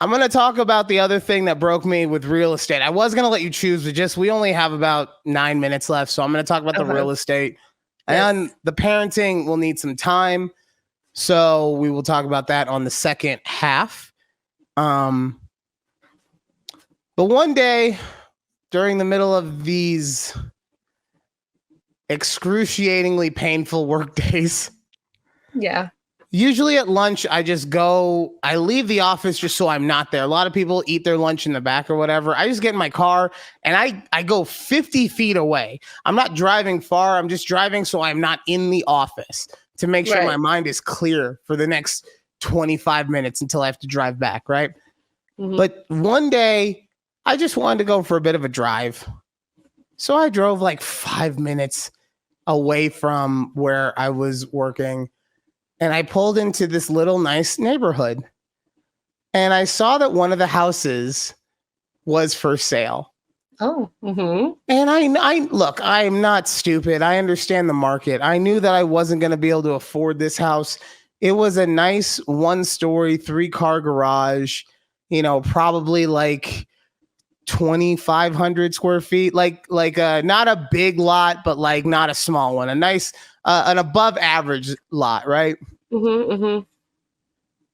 I'm going to talk about the other thing that broke me with real estate. I was going to let you choose, but we only have about 9 minutes left. So I'm going to talk about the real estate. And the parenting will need some time. So we will talk about that on the second half. But one day during the middle of these excruciatingly painful work days. Yeah. Usually at lunch, I leave the office just so I'm not there. A lot of people eat their lunch in the back or whatever. I just get in my car and I go 50 feet away. I'm not driving far. I'm just driving so I'm not in the office to make sure my mind is clear for the next 25 minutes until I have to drive back, right? Mm-hmm. But one day, I just wanted to go for a bit of a drive. So I drove like 5 minutes away from where I was working. And I pulled into this little nice neighborhood. And I saw that one of the houses was for sale. Oh. Mm-hmm. And I look, I am not stupid. I understand the market. I knew that I wasn't going to be able to afford this house. It was a nice 1-story, 3-car garage, probably like 2,500 square feet, like not a big lot, but like not a small one, a nice, an above average lot. Right. Mm-hmm, mm-hmm.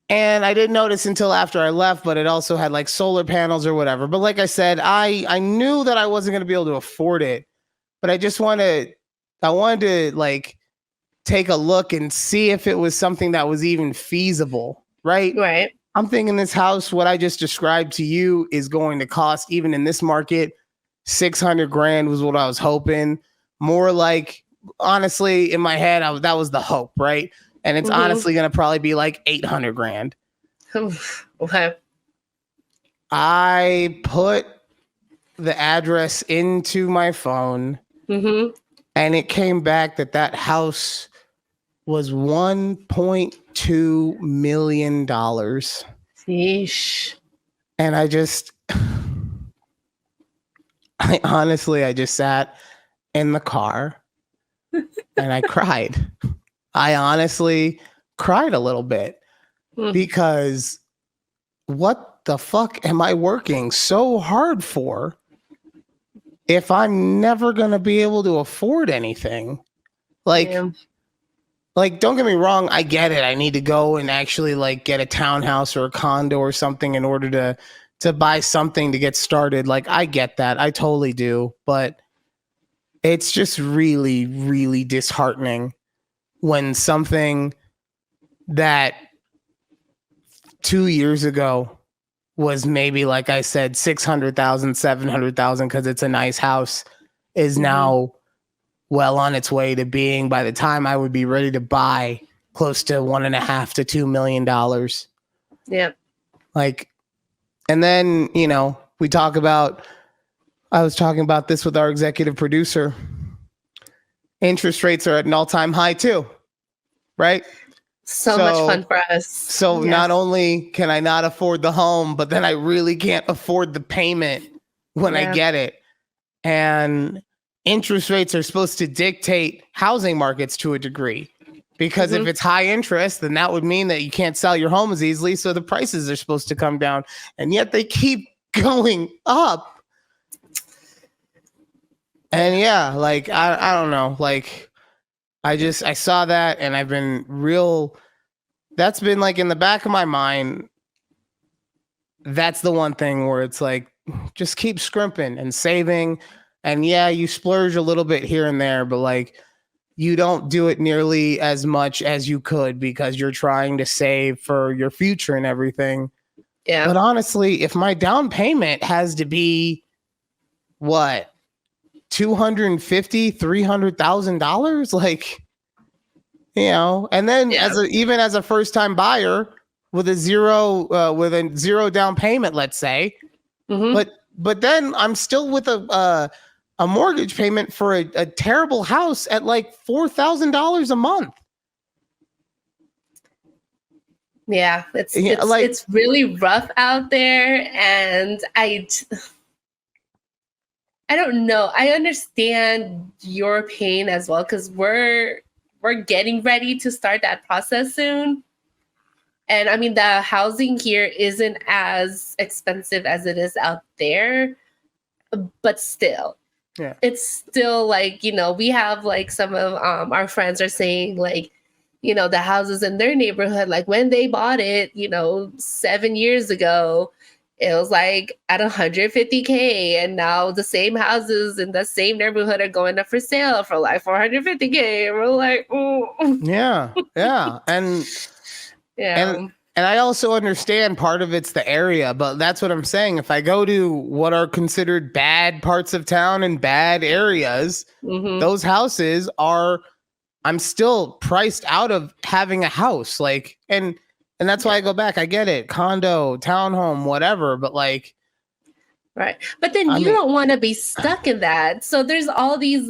And I didn't notice until after I left, but it also had like solar panels or whatever. But like I said, I knew that I wasn't going to be able to afford it, but I wanted to like take a look and see if it was something that was even feasible. Right. Right. I'm thinking this house, what I just described to you, is going to cost, even in this market, $600,000 was what I was hoping. More like, honestly, in my head, that was the hope, right? And it's honestly going to probably be like $800,000. Okay. I put the address into my phone, and it came back that house was $1.2 million. Yeesh. And I just sat in the car and I cried. I honestly cried a little bit because what the fuck am I working so hard for if I'm never going to be able to afford anything? Like, don't get me wrong. I get it. I need to go and actually like get a townhouse or a condo or something in order to buy something to get started. Like, I get that. I totally do. But it's just really, really disheartening when something that 2 years ago was maybe, like I said, 600,000, 700,000 because it's a nice house is now well on its way to being, by the time I would be ready to buy, close to $1.5 to $2 million. Yep. Like, and then, I was talking about this with our executive producer. Interest rates are at an all-time high too, right? So much fun for us. So not only can I not afford the home, but then I really can't afford the payment when I get it. And interest rates are supposed to dictate housing markets to a degree, because if it's high interest, then that would mean that you can't sell your home as easily. So the prices are supposed to come down, and yet they keep going up. And I don't know. Like, I saw that, and I've been that's been like in the back of my mind. That's the one thing where it's like, just keep scrimping and saving. And you splurge a little bit here and there, but like, you don't do it nearly as much as you could because you're trying to save for your future and everything. Yeah. But honestly, if my down payment has to be what, $250,000, $300,000, like, and then even as a first time buyer with a zero down payment, let's say, but then I'm still with a mortgage payment for a terrible house at like $4,000 a month. Yeah, it's really rough out there, and I don't know. I understand your pain as well, because we're getting ready to start that process soon, And I mean, the housing here isn't as expensive as it is out there, but still. Yeah. It's still like, we have like some of our friends are saying like, the houses in their neighborhood, like when they bought it, 7 years ago, it was like at 150K, and now the same houses in the same neighborhood are going up for sale for like 450K. And we're like, oh. Yeah. And I also understand part of it's the area, but that's what I'm saying. If I go to what are considered bad parts of town and bad areas, those houses I'm still priced out of having a house. Like, and that's why I go back. I get it. Condo, townhome, whatever. But like, right. But then don't want to be stuck in that. So there's all these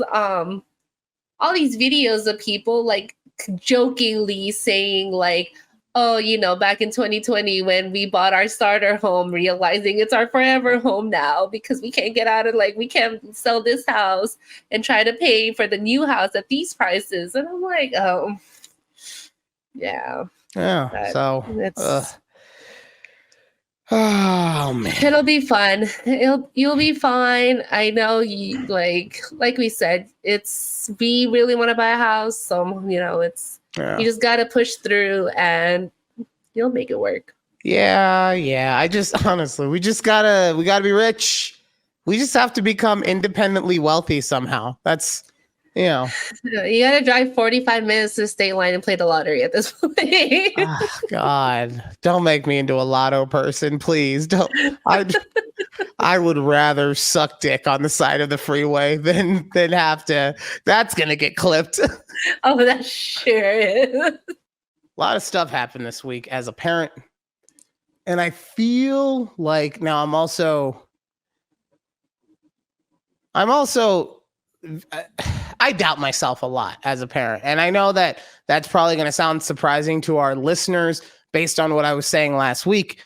videos of people like jokingly saying like, oh, back in 2020 when we bought our starter home, realizing it's our forever home now because we can't get out of we can't sell this house and try to pay for the new house at these prices. And I'm like, oh, yeah. Yeah. So oh man, it'll be fun. You'll be fine. I know you like we said, we really want to buy a house. So, you just got to push through and you'll make it work. Yeah. I just honestly, we gotta be rich. We just have to become independently wealthy somehow. That's, you gotta drive 45 minutes to the state line and play the lottery at this point. Oh, God, don't make me into a lotto person, please. Don't. I would rather suck dick on the side of the freeway than have to. That's gonna get clipped. Oh, that sure is. A lot of stuff happened this week as a parent, and I feel like now I'm also. I doubt myself a lot as a parent. And I know that that's probably going to sound surprising to our listeners based on what I was saying last week,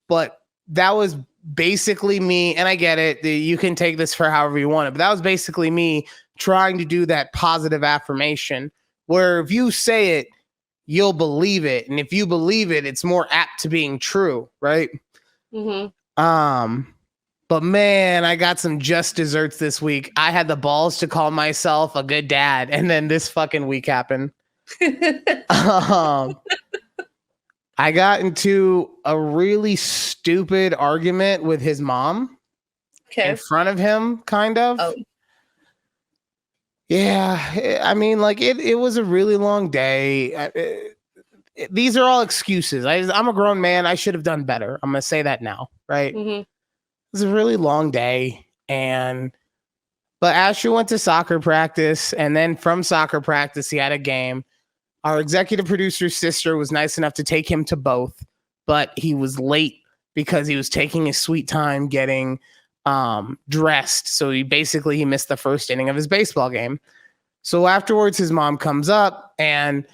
but that was basically me. And I get it. You can take this for however you want it, but that was basically me trying to do that positive affirmation where if you say it, you'll believe it. And if you believe it, it's more apt to being true. Right. But man, I got some just desserts this week. I had the balls to call myself a good dad, and then this fucking week happened. I got into a really stupid argument with his mom in front of him, kind of. Oh. Yeah, I mean, like it was a really long day. These are all excuses. I'm a grown man. I should have done better. I'm gonna say that now, right? It was a really long day, but Asher went to soccer practice, and then from soccer practice, he had a game. Our executive producer's sister was nice enough to take him to both, but he was late because he was taking his sweet time getting dressed. So he missed the first inning of his baseball game. So afterwards, his mom comes up and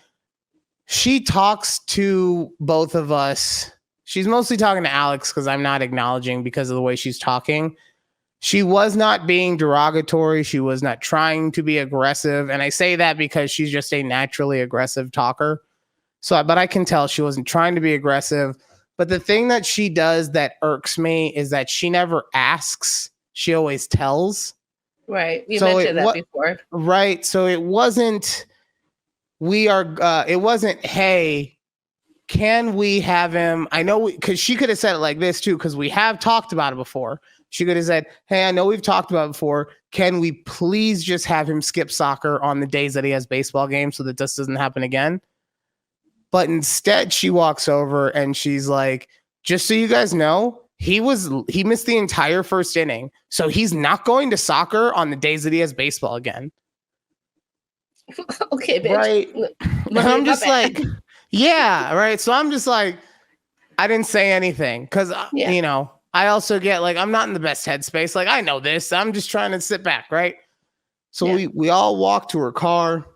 she talks to both of us. She's mostly talking to Alex because I'm not acknowledging because of the way she's talking. She was not being derogatory. She was not trying to be aggressive. And I say that because she's just a naturally aggressive talker. But I can tell she wasn't trying to be aggressive. But the thing that she does that irks me is that she never asks. She always tells. Right. You mentioned that before. Right. So it wasn't, it wasn't, hey, can we have him? I know because she could have said it like this too, because we have talked about it before. She could have said, hey, I know we've talked about it before. Can we please just have him skip soccer on the days that he has baseball games so that this doesn't happen again? But instead, she walks over and she's like, just so you guys know, he missed the entire first inning. So he's not going to soccer on the days that he has baseball again. Okay, bitch. Right. And I'm just like, yeah, right. So I'm just like, I didn't say anything because, I also get like, I'm not in the best headspace. Like, I know this. I'm just trying to sit back, right? So we all walk to her car.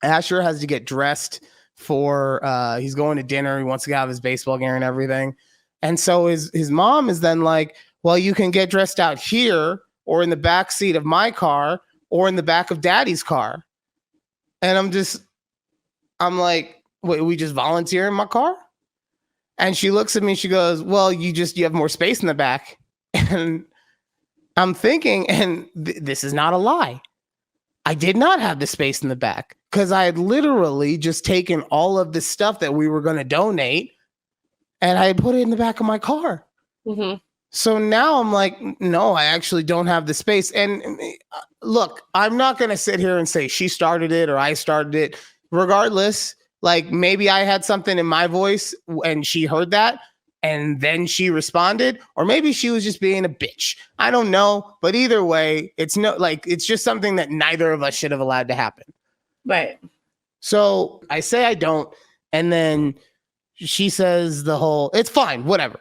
Asher has to get dressed for, he's going to dinner. He wants to get out of his baseball gear and everything. And so his mom is then like, well, you can get dressed out here or in the back seat of my car or in the back of daddy's car. And I'm like, wait, we just volunteer in my car? And she looks at me, she goes, well, you have more space in the back. And I'm thinking, and this is not a lie, I did not have the space in the back because I had literally just taken all of the stuff that we were going to donate and I had put it in the back of my car. Mm-hmm. So now I'm like, no, I actually don't have the space. And look, I'm not going to sit here and say she started it or I started it. Regardless, like maybe I had something in my voice and she heard that and then she responded, or maybe she was just being a bitch. I don't know. But either way, it's just something that neither of us should have allowed to happen. Right. So I say I don't. And then she says it's fine, whatever.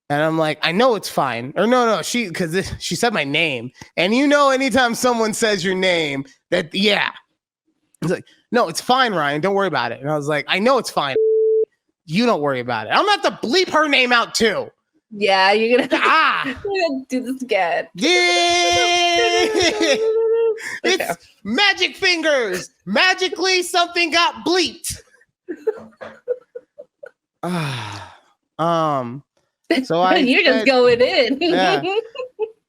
And I'm like, I know it's fine. Or no, because she said my name. And anytime someone says your name, that, yeah. It's like, no, it's fine, Ryan. Don't worry about it. And I was like, I know it's fine. You don't worry about it. I'm going to have to bleep her name out too. Yeah, you're going to do this again. Yeah. It's magic fingers. Magically, something got bleeped. So you're just going in. Yeah.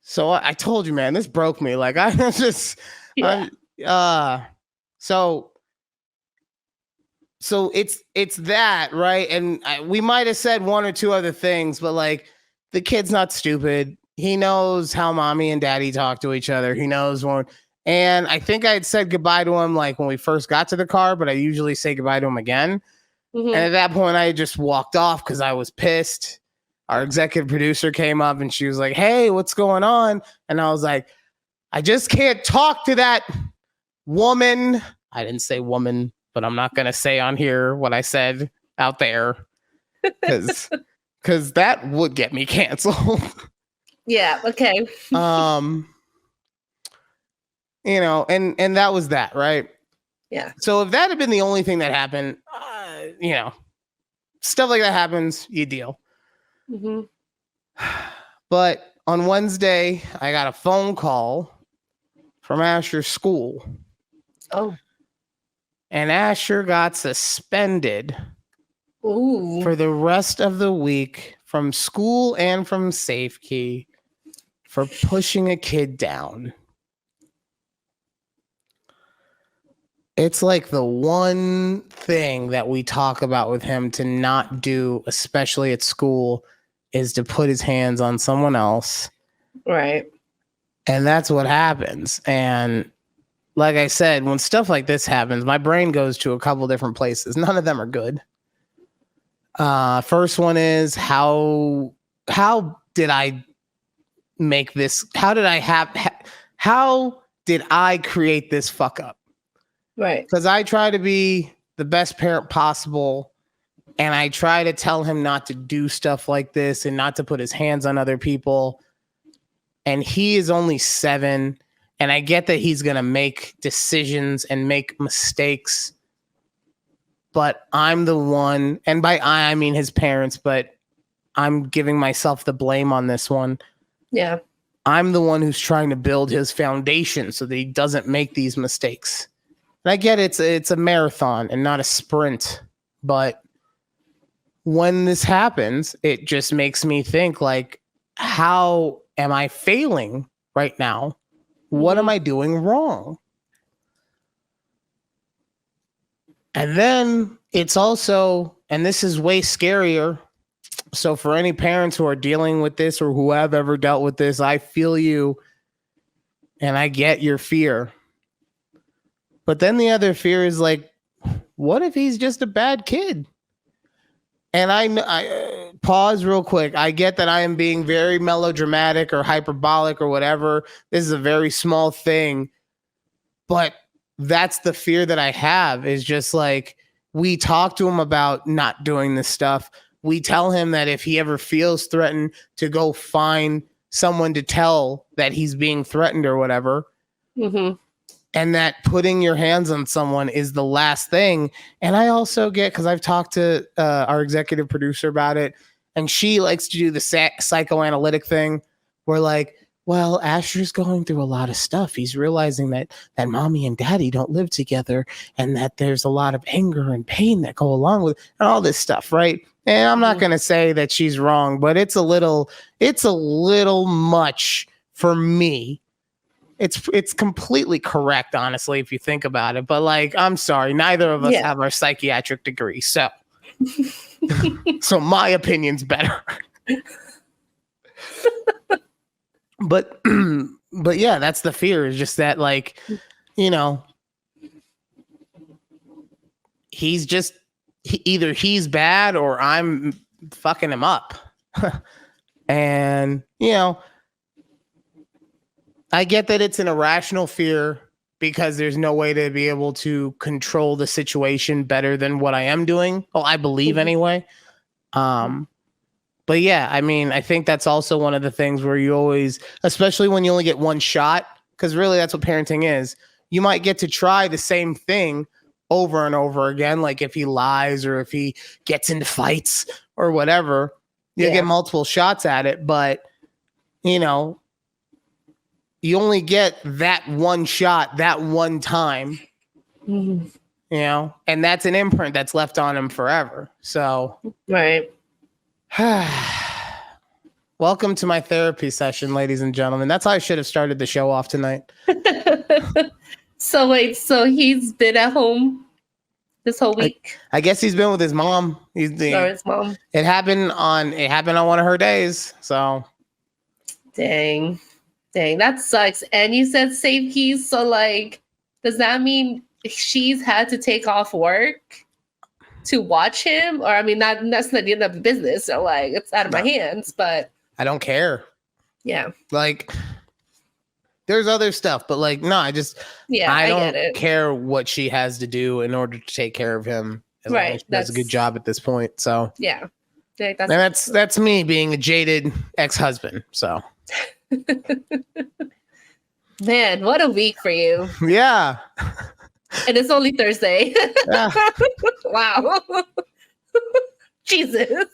So I told you, man, this broke me. Like I was just, so it's that, right? And we might have said one or two other things, but like the kid's not stupid. He knows how mommy and daddy talk to each other. He knows one. And I think I had said goodbye to him like when we first got to the car, but I usually say goodbye to him again. Mm-hmm. And at that point, I just walked off because I was pissed. Our executive producer came up and she was like, hey, what's going on? And I was like, I just can't talk to that woman. I didn't say woman, but I'm not going to say on here what I said out there because that would get me canceled. Yeah. Okay. And that was that, right? Yeah. So if that had been the only thing that happened, stuff like that happens, you deal. Mm-hmm. But on Wednesday, I got a phone call from Asher's school. Oh. And Asher got suspended for the rest of the week from school and from Safekey for pushing a kid down. It's like the one thing that we talk about with him to not do, especially at school, is to put his hands on someone else. Right. And that's what happens. And like I said, when stuff like this happens, my brain goes to a couple different places. None of them are good. First one is how did I make this? How did I create this fuck up? Right. Because I try to be the best parent possible. And I try to tell him not to do stuff like this and not to put his hands on other people. And he is only 7. And I get that he's going to make decisions and make mistakes. But I'm the one, and by I mean his parents, but I'm giving myself the blame on this one. Yeah. I'm the one who's trying to build his foundation so that he doesn't make these mistakes. And I get it's a marathon and not a sprint. But when this happens, it just makes me think like, how am I failing right now? What am I doing wrong? And then it's also, and this is way scarier. So for any parents who are dealing with this or who have ever dealt with this, I feel you and I get your fear. But then the other fear is like, what if he's just a bad kid? And I pause real quick. I get that I am being very melodramatic or hyperbolic or whatever. This is a very small thing. But that's the fear that I have, is just like, we talk to him about not doing this stuff. We tell him that if he ever feels threatened, to go find someone to tell that he's being threatened or whatever. Mm-hmm. And that putting your hands on someone is the last thing. And I also get, because I've talked to our executive producer about it, and she likes to do the psychoanalytic thing where like, well, Asher's going through a lot of stuff. He's realizing that mommy and daddy don't live together and that there's a lot of anger and pain that go along with and all this stuff, right? And I'm not going to say that she's wrong, but it's a little much for me. It's completely correct, honestly, if you think about it. But like, I'm sorry, neither of us have our psychiatric degree, so so my opinion's better. But yeah, that's the fear, is just that, like, you know, either he's bad or I'm fucking him up. And, you know, I get that it's an irrational fear because there's no way to be able to control the situation better than what I am doing. Well, I believe anyway. But yeah, I mean, I think that's also one of the things where you always, especially when you only get one shot, because really that's what parenting is. You might get to try the same thing over and over again. Like if he lies or if he gets into fights or whatever, you get multiple shots at it. But, you know, you only get that one shot, that one time, you know, and that's an imprint that's left on him forever. So, right. Welcome to my therapy session, ladies and gentlemen. That's how I should have started the show off tonight. So wait, so he's been at home this whole week? I guess he's been with his mom. His mom. It happened on one of her days. So dang, that sucks. And you said save keys, so like, does that mean she's had to take off work to watch him? Or I mean, that's not the end of the business, so like it's out of my hands, but I don't care. Yeah. Like there's other stuff, but like no, I don't care what she has to do in order to take care of him. Right. She does a good job at this point. So yeah. That's me being a jaded ex-husband. So man, what a week for you. Yeah. And it's only Thursday. Yeah. Wow. Jesus.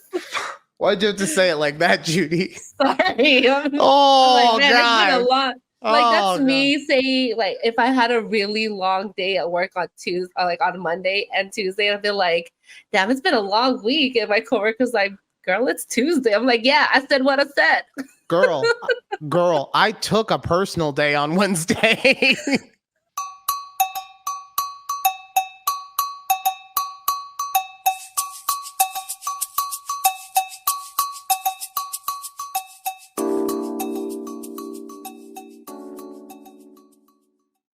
Why'd you have to say it like that, Judy? Sorry. Oh, like, man, God. It's been a lot. Like, that's me saying, like, if I had a really long day at work on Tuesday, like on Monday and Tuesday, I'd be like, damn, it's been a long week. And my coworker's like, girl, it's Tuesday. I'm like, yeah, I said what I said. Girl, I took a personal day on Wednesday.